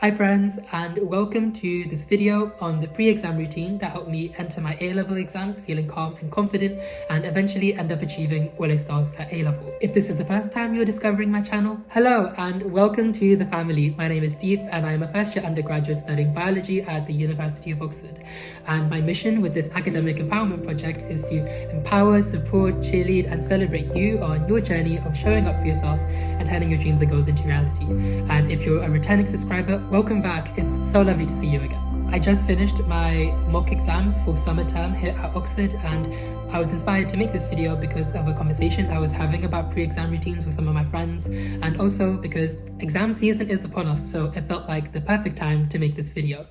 Hi friends, and welcome to this video on the pre-exam routine that helped me enter my A-level exams feeling calm and confident and eventually end up achieving all A stars at A-level. If this is the first time you're discovering my channel, hello and welcome to the family. My name is Deep and I am a first-year undergraduate studying biology at the University of Oxford. And my mission with this academic empowerment project is to empower, support, cheerlead and celebrate you on your journey of showing up for yourself and turning your dreams and goals into reality. And if you're a returning subscriber, welcome back. It's so lovely to see you again. I just finished my mock exams for summer term here at Oxford, and I was inspired to make this video because of a conversation I was having about pre-exam routines with some of my friends, and also because exam season is upon us, so it felt like the perfect time to make this video.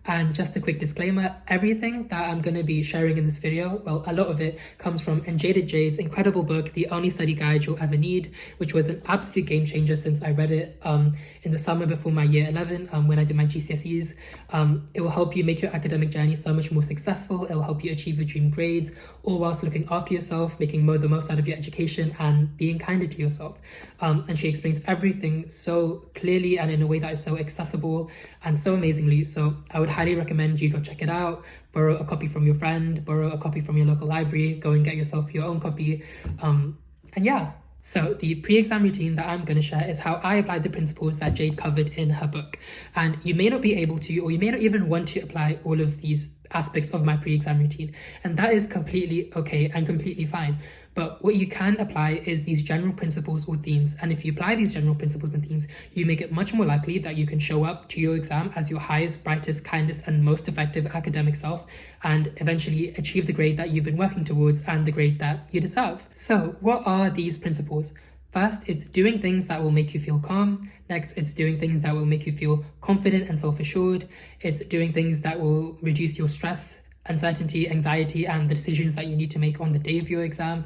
And just a quick disclaimer, everything that I'm going to be sharing in this video, well, a lot of it comes from Jaded Jade's incredible book, The Only Study Guide You'll Ever Need, which was an absolute game changer since I read it in the summer before my year 11 when I did my GCSEs. It will help you make your academic journey so much more successful. It will help you achieve your dream grades, all whilst looking after yourself, making the most out of your education and being kinder to yourself. And she explains everything so clearly and in a way that is so accessible and so amazingly. So I would highly recommend you go check it out, borrow a copy from your friend, borrow a copy from your local library, go and get yourself your own copy. And yeah. So the pre-exam routine that I'm going to share is how I applied the principles that Jade covered in her book. And you may not be able to, or you may not even want to apply all of these aspects of my pre-exam routine. And that is completely okay and completely fine. But what you can apply is these general principles or themes. And if you apply these general principles and themes, you make it much more likely that you can show up to your exam as your highest, brightest, kindest, and most effective academic self, and eventually achieve the grade that you've been working towards and the grade that you deserve. So what are these principles? First, it's doing things that will make you feel calm. Next, it's doing things that will make you feel confident and self-assured. It's doing things that will reduce your stress, uncertainty, anxiety, and the decisions that you need to make on the day of your exam.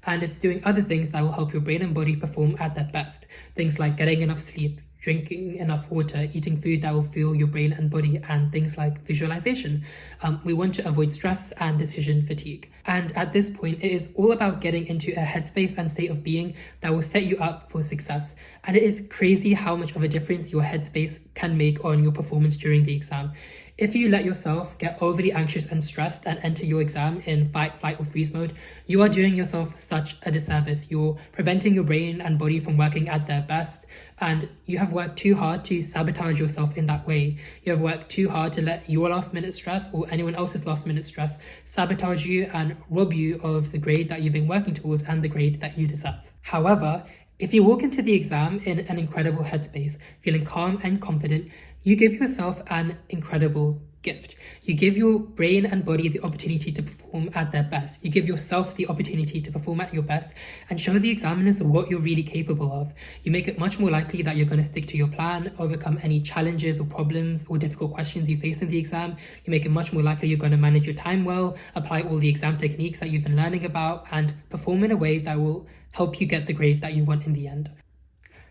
And it's doing other things that will help your brain and body perform at their best. Things like getting enough sleep, drinking enough water, eating food that will fuel your brain and body, and things like visualization. We want to avoid stress and decision fatigue. And at this point, it is all about getting into a headspace and state of being that will set you up for success. And it is crazy how much of a difference your headspace can make on your performance during the exam. If you let yourself get overly anxious and stressed and enter your exam in fight, flight, or freeze mode, you are doing yourself such a disservice. You're preventing your brain and body from working at their best, and you have worked too hard to sabotage yourself in that way. You have worked too hard to let your last-minute stress or anyone else's last-minute stress sabotage you and rob you of the grade that you've been working towards and the grade that you deserve. However, if you walk into the exam in an incredible headspace, feeling calm and confident, you give yourself an incredible gift. You give your brain and body the opportunity to perform at their best. You give yourself the opportunity to perform at your best and show the examiners what you're really capable of. You make it much more likely that you're going to stick to your plan, overcome any challenges or problems or difficult questions you face in the exam. You make it much more likely you're going to manage your time well, apply all the exam techniques that you've been learning about, and perform in a way that will help you get the grade that you want in the end.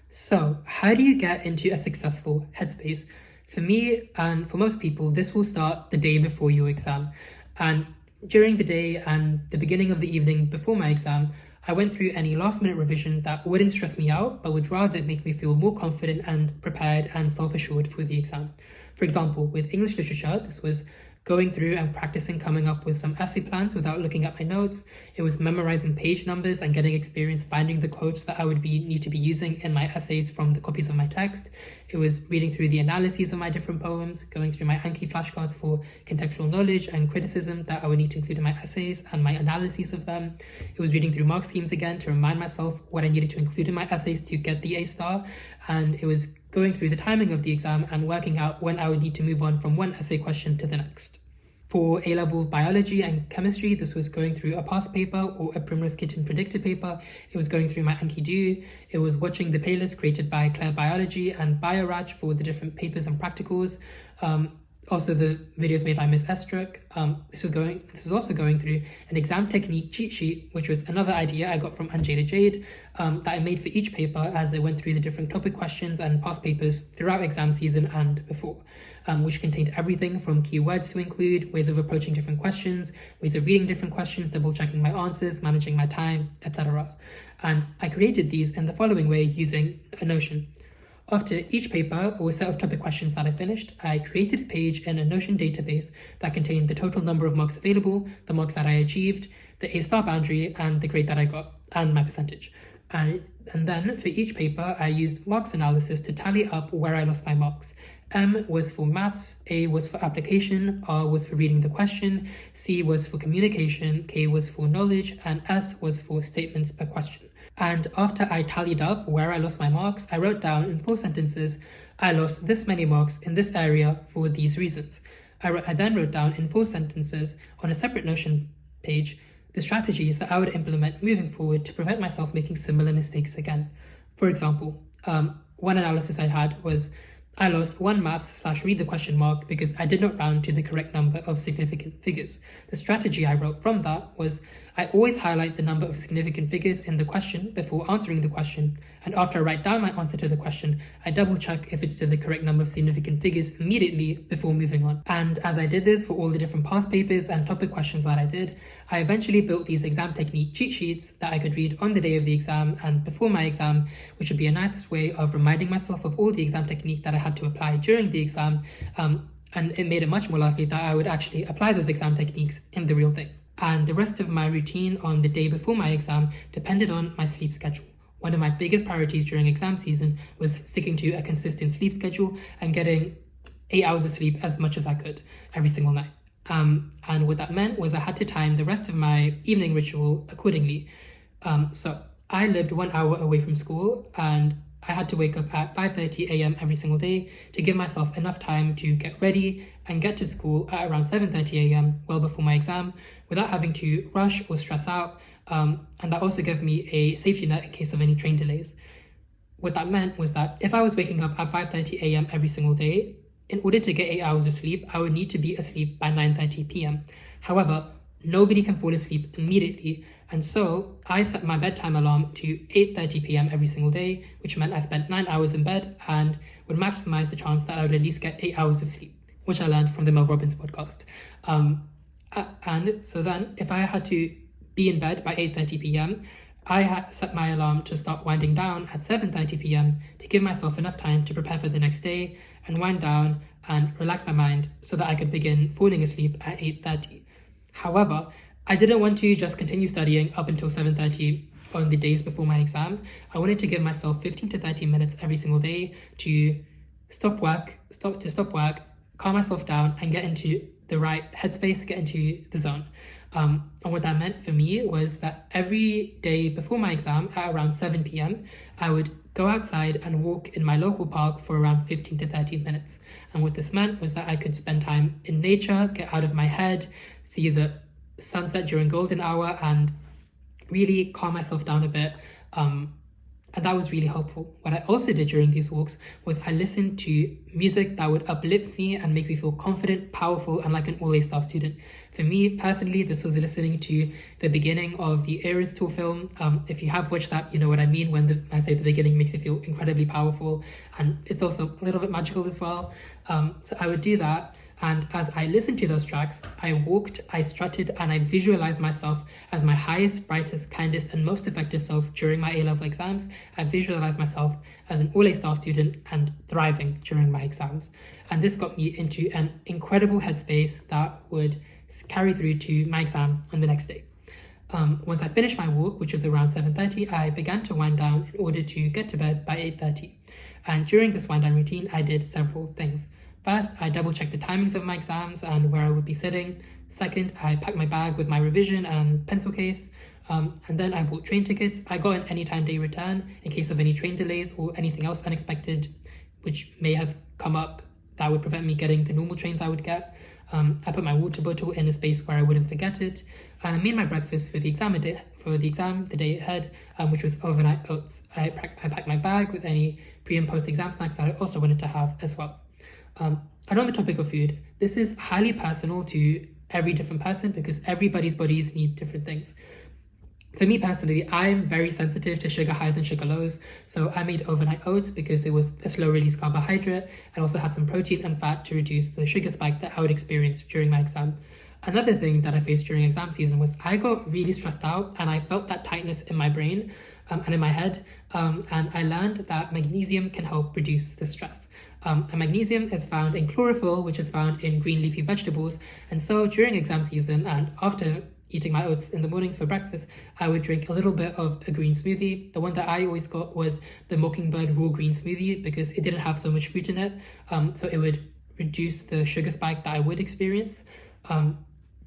So, how do you get into a successful headspace? For me, and for most people, this will start the day before your exam. And during the day and the beginning of the evening before my exam, I went through any last-minute revision that wouldn't stress me out, but would rather make me feel more confident and prepared and self-assured for the exam. For example, with English literature, this was going through and practicing coming up with some essay plans without looking at my notes. It was memorizing page numbers and getting experience finding the quotes that I would need to be using in my essays from the copies of my text. It was reading through the analyses of my different poems, going through my Anki flashcards for contextual knowledge and criticism that I would need to include in my essays and my analyses of them. It was reading through mark schemes again to remind myself what I needed to include in my essays to get the A star. And it was going through the timing of the exam and working out when I would need to move on from one essay question to the next. For A-level biology and chemistry, this was going through a past paper or a Primrose Kitten predicted paper. It was going through my Anki Do. It was watching the playlist created by Claire Biology and BioRaj for the different papers and practicals. Also the videos made by Miss Estruck. This was also going through an exam technique cheat sheet, which was another idea I got from Jaded Jade that I made for each paper as I went through the different topic questions and past papers throughout exam season and before, which contained everything from keywords to include, ways of approaching different questions, ways of reading different questions, double checking my answers, managing my time, etc. And I created these in the following way using a Notion. After each paper or set of topic questions that I finished, I created a page in a Notion database that contained the total number of marks available, the marks that I achieved, the A-star boundary, and the grade that I got, and my percentage. And then for each paper, I used marks analysis to tally up where I lost my marks. M was for maths, A was for application, R was for reading the question, C was for communication, K was for knowledge, and S was for statements per question. And after I tallied up where I lost my marks, I wrote down in 4 sentences, I lost this many marks in this area for these reasons. I then wrote down in 4 sentences on a separate Notion page the strategies that I would implement moving forward to prevent myself making similar mistakes again. For example, one analysis I had was I lost 1 maths/read the question mark because I did not round to the correct number of significant figures. The strategy I wrote from that was I always highlight the number of significant figures in the question before answering the question, and after I write down my answer to the question, I double check if it's to the correct number of significant figures immediately before moving on. And as I did this for all the different past papers and topic questions that I did, I eventually built these exam technique cheat sheets that I could read on the day of the exam and before my exam, which would be a nice way of reminding myself of all the exam technique that I had to apply during the exam, and it made it much more likely that I would actually apply those exam techniques in the real thing. And the rest of my routine on the day before my exam depended on my sleep schedule. One of my biggest priorities during exam season was sticking to a consistent sleep schedule and getting 8 hours of sleep as much as I could every single night. And what that meant was I had to time the rest of my evening ritual accordingly. So I lived 1 hour away from school, and I had to wake up at 5:30 a.m. every single day to give myself enough time to get ready and get to school at around 7:30 a.m. well before my exam without having to rush or stress out. And that also gave me a safety net in case of any train delays. What that meant was that if I was waking up at 5:30 a.m. every single day, in order to get 8 hours of sleep, I would need to be asleep by 9:30 p.m. However, nobody can fall asleep immediately, and so I set my bedtime alarm to 8:30 p.m. every single day, which meant I spent 9 hours in bed and would maximize the chance that I would at least get 8 hours of sleep, which I learned from the Mel Robbins podcast. And so then if I had to be in bed by 8:30 p.m., I had set my alarm to start winding down at 7:30 p.m. to give myself enough time to prepare for the next day and wind down and relax my mind so that I could begin falling asleep at 8:30. However, I didn't want to just continue studying up until 7:30 on the days before my exam. I wanted to give myself 15 to 30 minutes every single day to stop work, calm myself down and get into the right headspace, get into the zone. And what that meant for me was that every day before my exam at around 7 p.m, I would go outside and walk in my local park for around 15 to 30 minutes. And what this meant was that I could spend time in nature, get out of my head, see the sunset during golden hour, and really calm myself down a bit. And that was really helpful. What I also did during these walks was I listened to music that would uplift me and make me feel confident, powerful, and like an all-A-star student. For me, personally, this was listening to the beginning of the Eras Tour film. If you have watched that, you know what I mean when I say the beginning makes you feel incredibly powerful. And it's also a little bit magical as well. So I would do that. And as I listened to those tracks, I walked, I strutted, and I visualized myself as my highest, brightest, kindest, and most effective self during my A-level exams. I visualized myself as an all-A-star student and thriving during my exams. And this got me into an incredible headspace that would carry through to my exam on the next day. Once I finished my walk, which was around 7:30, I began to wind down in order to get to bed by 8:30. And during this wind down routine, I did several things. First, I double-checked the timings of my exams and where I would be sitting. Second, I packed my bag with my revision and pencil case. And then I bought train tickets. I got an anytime day return in case of any train delays or anything else unexpected, which may have come up that would prevent me getting the normal trains I would get. I put my water bottle in a space where I wouldn't forget it. And I made my breakfast for the exam the day ahead, which was overnight oats. I packed my bag with any pre and post exam snacks that I also wanted to have as well. And on the topic of food, this is highly personal to every different person because everybody's bodies need different things. For me personally, I'm very sensitive to sugar highs and sugar lows, so I made overnight oats because it was a slow release carbohydrate and also had some protein and fat to reduce the sugar spike that I would experience during my exam. Another thing that I faced during exam season was I got really stressed out and I felt that tightness in my brain. and in my head. And I learned that magnesium can help reduce the stress. And magnesium is found in chlorophyll, which is found in green leafy vegetables. And so during exam season and after eating my oats in the mornings for breakfast, I would drink a little bit of a green smoothie. The one that I always got was the Mockingbird raw green smoothie because it didn't have so much fruit in it. So it would reduce the sugar spike that I would experience.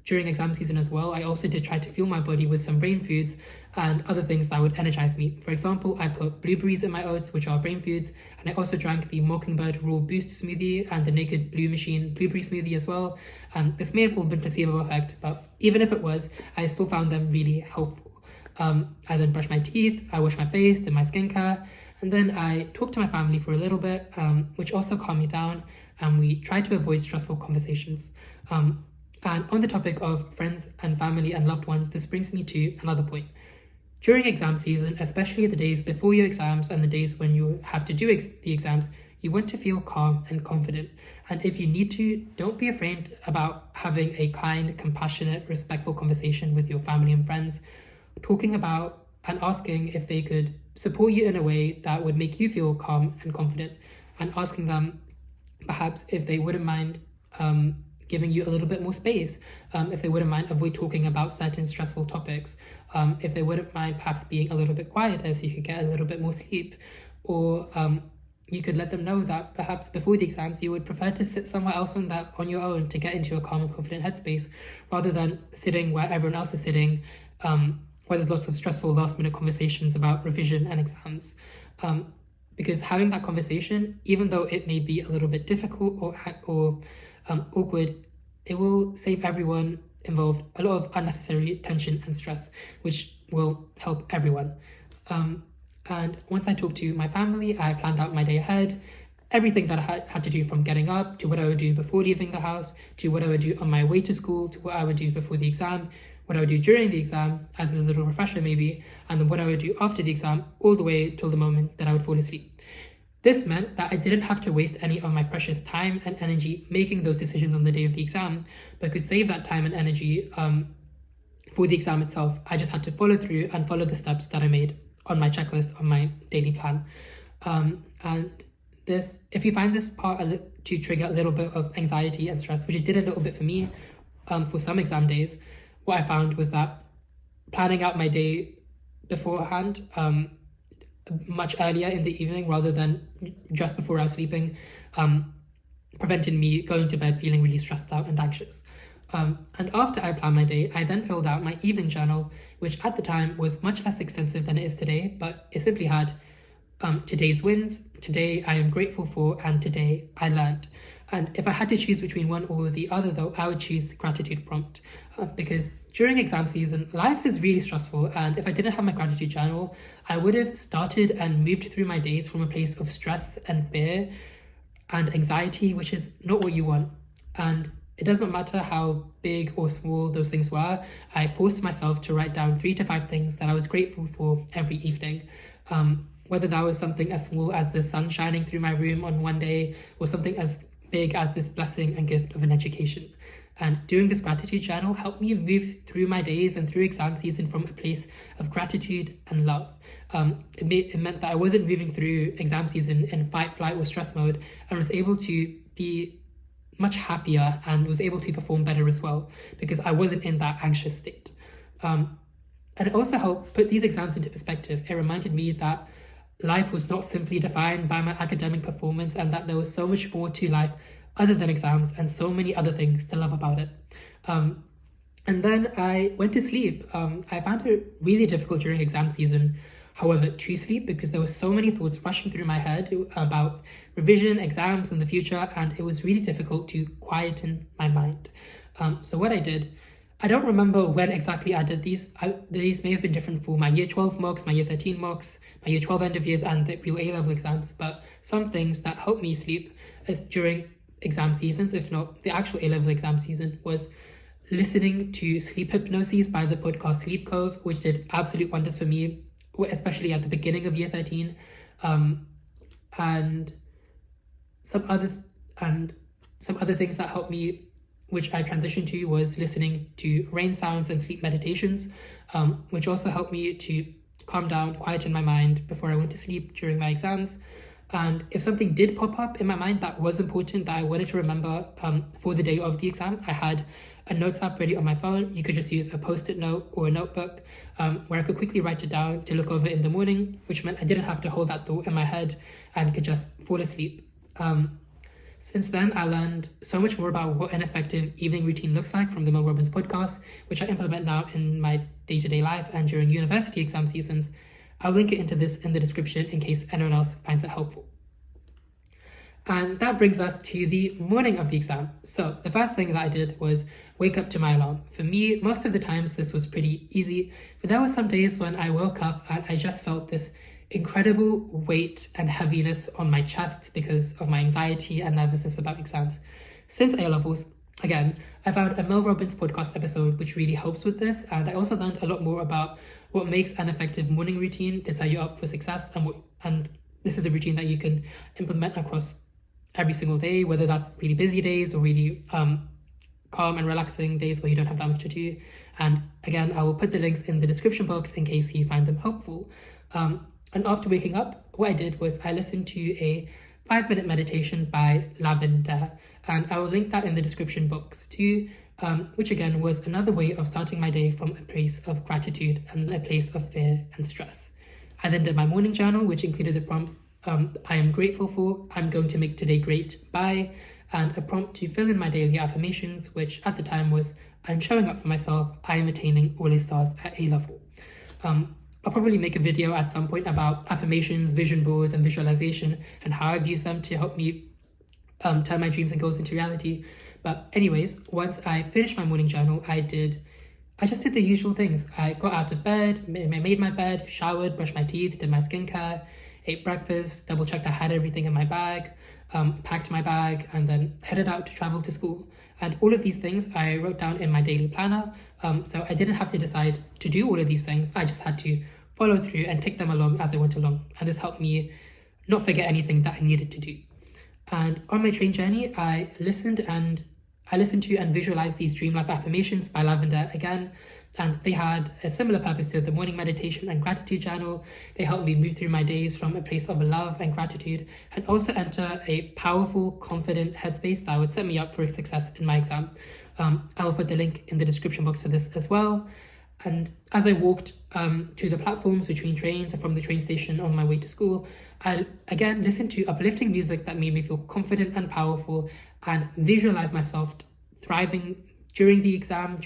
During exam season as well, I also did try to fuel my body with some brain foods and other things that would energize me. For example, I put blueberries in my oats, which are brain foods, and I also drank the Mockingbird Raw Boost smoothie and the Naked Blue Machine blueberry smoothie as well. And this may have all been placebo effect, but even if it was, I still found them really helpful. I then brushed my teeth, I washed my face, did my skincare, and then I talked to my family for a little bit, which also calmed me down, and we tried to avoid stressful conversations. And on the topic of friends and family and loved ones, this brings me to another point. During exam season, especially the days before your exams and the days when you have to do the exams, you want to feel calm and confident. And if you need to, don't be afraid about having a kind, compassionate, respectful conversation with your family and friends, talking about and asking if they could support you in a way that would make you feel calm and confident, and asking them perhaps if they wouldn't mind giving you a little bit more space, if they wouldn't mind avoid talking about certain stressful topics, if they wouldn't mind perhaps being a little bit quieter so you could get a little bit more sleep, or you could let them know that perhaps before the exams you would prefer to sit somewhere else on your own to get into a calm and confident headspace, rather than sitting where everyone else is sitting, where there's lots of stressful last minute conversations about revision and exams. Because having that conversation, even though it may be a little bit difficult or awkward, it will save everyone involved a lot of unnecessary tension and stress, which will help everyone. And once I talked to my family, I planned out my day ahead, everything that I had to do, from getting up to what I would do before leaving the house, to what I would do on my way to school, to what I would do before the exam, what I would do during the exam as a little refresher maybe, and then what I would do after the exam, all the way till the moment that I would fall asleep. This meant that I didn't have to waste any of my precious time and energy making those decisions on the day of the exam, but could save that time and energy for the exam itself. I just had to follow through and follow the steps that I made on my checklist, on my daily plan. And this, if you find this part to trigger a little bit of anxiety and stress, which it did a little bit for me for some exam days, what I found was that planning out my day beforehand, much earlier in the evening rather than just before I was sleeping, prevented me going to bed feeling really stressed out and anxious. And after I planned my day, I then filled out my evening journal, which at the time was much less extensive than it is today, but it simply had today's wins, today I am grateful for, and today I learned. And if I had to choose between one or the other though, I would choose the gratitude prompt, because during exam season, life is really stressful, and if I didn't have my gratitude journal, I would have started and moved through my days from a place of stress and fear and anxiety, which is not what you want. And it doesn't matter how big or small those things were, I forced myself to write down 3 to 5 things that I was grateful for every evening. Whether that was something as small as the sun shining through my room on one day, or something as big as this blessing and gift of an education. And doing this gratitude journal helped me move through my days and through exam season from a place of gratitude and love. It meant that I wasn't moving through exam season in fight, flight, or stress mode, and was able to be much happier and was able to perform better as well, because I wasn't in that anxious state. And it also helped put these exams into perspective. It reminded me that life was not simply defined by my academic performance, and that there was so much more to life other than exams, and so many other things to love about it. And then I went to sleep. I found it really difficult during exam season, however, to sleep, because there were so many thoughts rushing through my head about revision, exams, and the future, and it was really difficult to quieten my mind. So what I did, I don't remember when exactly I did these. These may have been different for my year 12 mocks, my year 13 mocks, my year 12 end of years, and the real A-level exams, but some things that helped me sleep during exam seasons, if not the actual A-level exam season, was listening to sleep hypnosis by the podcast Sleep Cove, which did absolute wonders for me, especially at the beginning of year 13. And some other things that helped me, which I transitioned to, was listening to rain sounds and sleep meditations, which also helped me to calm down, quieten my mind before I went to sleep during my exams. And if something did pop up in my mind that was important, that I wanted to remember for the day of the exam, I had a notes app ready on my phone. You could just use a post-it note or a notebook where I could quickly write it down to look over in the morning, which meant I didn't have to hold that thought in my head and could just fall asleep. Since then, I learned so much more about what an effective evening routine looks like from the Mel Robbins podcast, which I implement now in my day-to-day life and during university exam seasons. I'll link it into this in the description in case anyone else finds it helpful. And that brings us to the morning of the exam. So the first thing that I did was wake up to my alarm. For me, most of the times this was pretty easy, but there were some days when I woke up and I just felt this incredible weight and heaviness on my chest because of my anxiety and nervousness about exams. Since A-levels, again, I found a Mel Robbins podcast episode which really helps with this, and I also learned a lot more about what makes an effective morning routine to set you up for success, and this is a routine that you can implement across every single day, whether that's really busy days or really calm and relaxing days where you don't have that much to do. And again, I will put the links in the description box in case you find them helpful. And after waking up, what I did was I listened to a 5-minute meditation by Lavender, and I will link that in the description box too, which again was another way of starting my day from a place of gratitude and a place of fear and stress. I then did my morning journal, which included the prompts I am grateful for, I'm going to make today great, bye, and a prompt to fill in my daily affirmations, which at the time was I'm showing up for myself, I am attaining all A stars at A-level. I'll probably make a video at some point about affirmations, vision boards, and visualization, and how I've used them to help me turn my dreams and goals into reality. But anyways, once I finished my morning journal, I just did the usual things. I got out of bed, made my bed, showered, brushed my teeth, did my skincare, ate breakfast, double-checked I had everything in my bag, packed my bag, and then headed out to travel to school. And all of these things I wrote down in my daily planner, so I didn't have to decide to do all of these things. I just had to follow through and take them along as I went along. And this helped me not forget anything that I needed to do. And on my train journey, I listened to and visualized these dream life affirmations by Lavender again, and they had a similar purpose to the morning meditation and gratitude journal. They helped me move through my days from a place of love and gratitude, and also enter a powerful, confident headspace that would set me up for success in my exam. I will put the link in the description box for this as well. And as I walked to the platforms between trains and from the train station on my way to school, I again listened to uplifting music that made me feel confident and powerful, and visualize myself thriving during the exam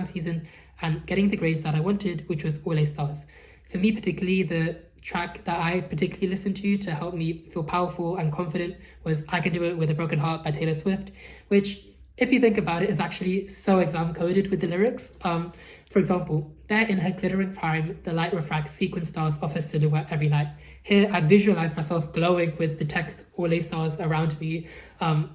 season, and getting the grades that I wanted, which was all A stars. For me particularly, the track that I particularly listened to help me feel powerful and confident was I Can Do It With a Broken Heart by Taylor Swift, which, if you think about it, is actually so exam coded with the lyrics. For example, there in her glittering prime, the light refracts sequin stars off her silhouette every night. Here, I visualize myself glowing with the text all A stars around me.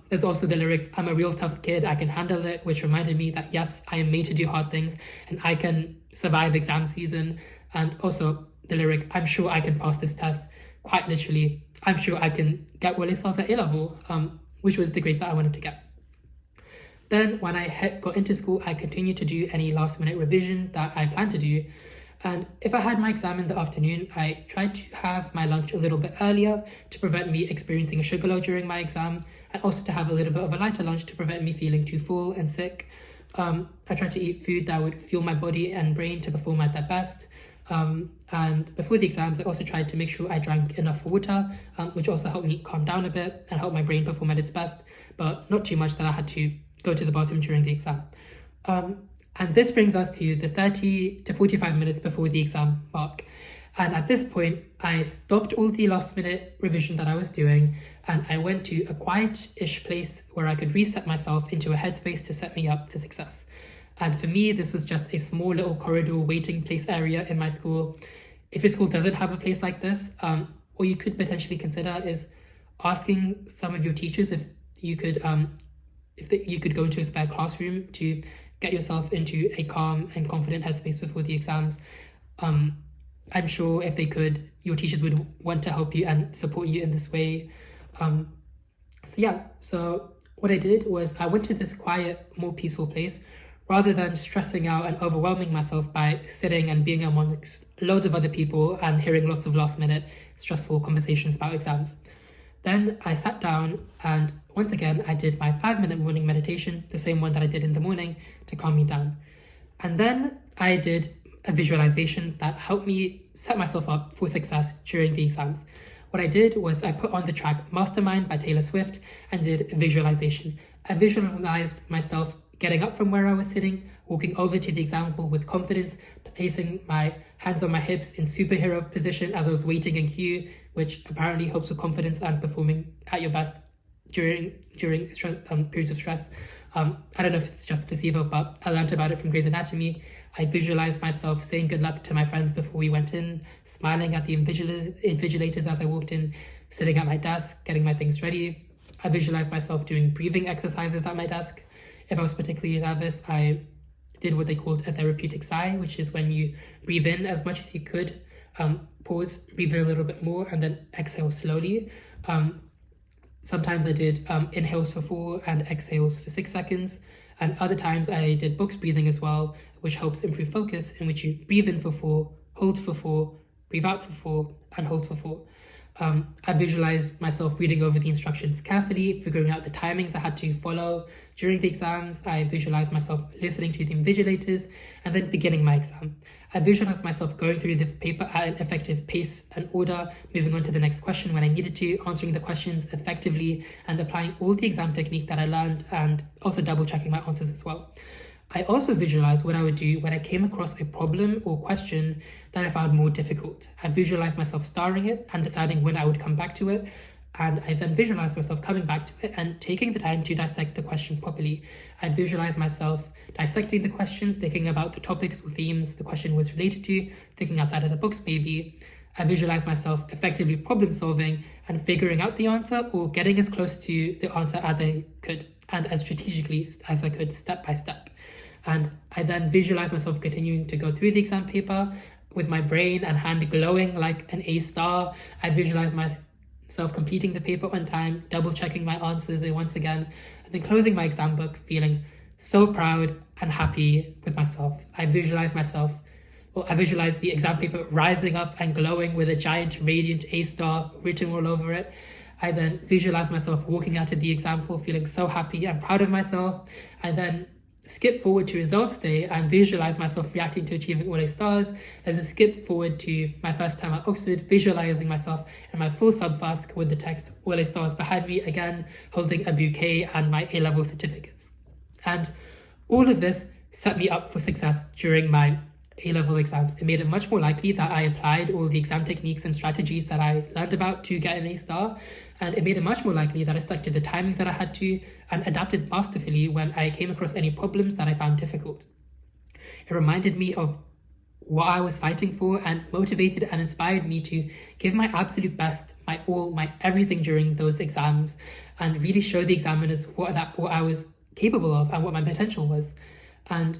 There's also the lyrics, I'm a real tough kid, I can handle it, which reminded me that yes, I am made to do hard things and I can survive exam season. And also the lyric, I'm sure I can pass this test. Quite literally, I'm sure I can get all A stars at A-level, which was the grades that I wanted to get. Then when I got into school, I continued to do any last minute revision that I planned to do. And if I had my exam in the afternoon, I tried to have my lunch a little bit earlier to prevent me experiencing a sugar low during my exam, and also to have a little bit of a lighter lunch to prevent me feeling too full and sick. I tried to eat food that would fuel my body and brain to perform at their best. And before the exams, I also tried to make sure I drank enough water, which also helped me calm down a bit and help my brain perform at its best, but not too much that I had to go to the bathroom during the exam. And this brings us to the 30 to 45 minutes before the exam mark. And at this point, I stopped all the last minute revision that I was doing, and I went to a quiet-ish place where I could reset myself into a headspace to set me up for success. And for me, this was just a small little corridor waiting place area in my school. If your school doesn't have a place like this, what you could potentially consider is asking some of your teachers if you could go into a spare classroom to get yourself into a calm and confident headspace before the exams. I'm sure if they could, your teachers would want to help you and support you in this way. So what I did was I went to this quiet, more peaceful place rather than stressing out and overwhelming myself by sitting and being amongst loads of other people and hearing lots of last-minute stressful conversations about exams. Then I sat down and once again I did my 5-minute morning meditation, the same one that I did in the morning, to calm me down. And then I did a visualization that helped me set myself up for success during the exams. What I did was I put on the track Mastermind by Taylor Swift and did a visualization. I visualized myself getting up from where I was sitting, walking over to the exam hall with confidence, placing my hands on my hips in superhero position as I was waiting in queue, which apparently helps with confidence and performing at your best during stress, periods of stress. I don't know if it's just placebo, but I learned about it from Grey's Anatomy. I visualized myself saying good luck to my friends before we went in, smiling at the invigilators as I walked in, sitting at my desk, getting my things ready. I visualized myself doing breathing exercises at my desk. If I was particularly nervous, I did what they called a therapeutic sigh, which is when you breathe in as much as you could, pause, breathe in a little bit more, and then exhale slowly. Sometimes I did inhales for 4 and exhales for 6 seconds. And other times I did box breathing as well, which helps improve focus, in which you breathe in for 4, hold for 4, breathe out for 4, and hold for 4. I visualized myself reading over the instructions carefully, figuring out the timings I had to follow during the exams. I visualized myself listening to the invigilators and then beginning my exam. I visualized myself going through the paper at an effective pace and order, moving on to the next question when I needed to, answering the questions effectively and applying all the exam technique that I learned, and also double checking my answers as well. I also visualized what I would do when I came across a problem or question that I found more difficult. I visualized myself starring it and deciding when I would come back to it. And I then visualized myself coming back to it and taking the time to dissect the question properly. I visualized myself dissecting the question, thinking about the topics or themes the question was related to, thinking outside of the box maybe. I visualized myself effectively problem solving and figuring out the answer, or getting as close to the answer as I could and as strategically as I could, step by step. And I then visualized myself continuing to go through the exam paper with my brain and hand glowing like an A star. I visualized myself completing the paper on time, double checking my answers once again, and then closing my exam book feeling so proud and happy with myself. I visualized the exam paper rising up and glowing with a giant radiant A star written all over it. I then visualized myself walking out of the exam hall feeling so happy and proud of myself. I then skip forward to results day and visualize myself reacting to achieving all A stars, and then skip forward to my first time at Oxford, visualizing myself in my full submask with the text all A stars behind me, again holding a bouquet and my A-level certificates. And all of this set me up for success during my A-level exams. It made it much more likely that I applied all the exam techniques and strategies that I learned about to get an A star, and it made it much more likely that I stuck to the timings that I had to and adapted masterfully when I came across any problems that I found difficult. It reminded me of what I was fighting for and motivated and inspired me to give my absolute best, my all, my everything during those exams, and really show the examiners what I was capable of and what my potential was. And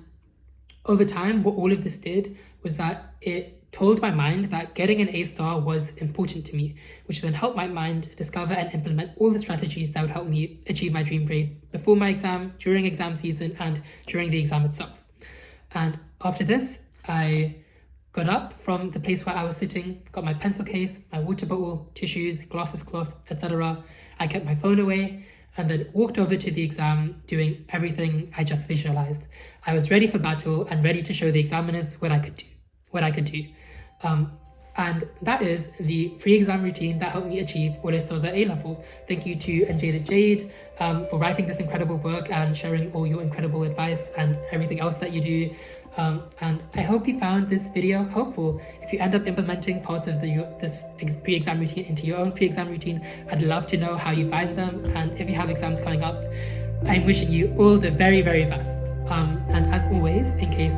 over time, what all of this did was that it told my mind that getting an A star was important to me, which then helped my mind discover and implement all the strategies that would help me achieve my dream grade before my exam, during exam season, and during the exam itself. And after this, I got up from the place where I was sitting, got my pencil case, my water bottle, tissues, glasses cloth, etc. I kept my phone away and then walked over to the exam, doing everything I just visualized. I was ready for battle and ready to show the examiners what I could do. And that is the pre-exam routine that helped me achieve all A stars at A-level. Thank you to Jade Jade for writing this incredible book and sharing all your incredible advice and everything else that you do. And I hope you found this video helpful. If you end up implementing parts of this pre-exam routine into your own pre-exam routine, I'd love to know how you find them. And if you have exams coming up, I'm wishing you all the very, very best. And as always, in case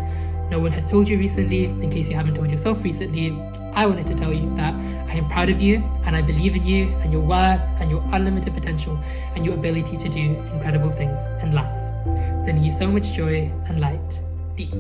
no one has told you recently, in case you haven't told yourself recently, I wanted to tell you that I am proud of you and I believe in you and your worth and your unlimited potential and your ability to do incredible things in life. Sending you so much joy and light. Deep.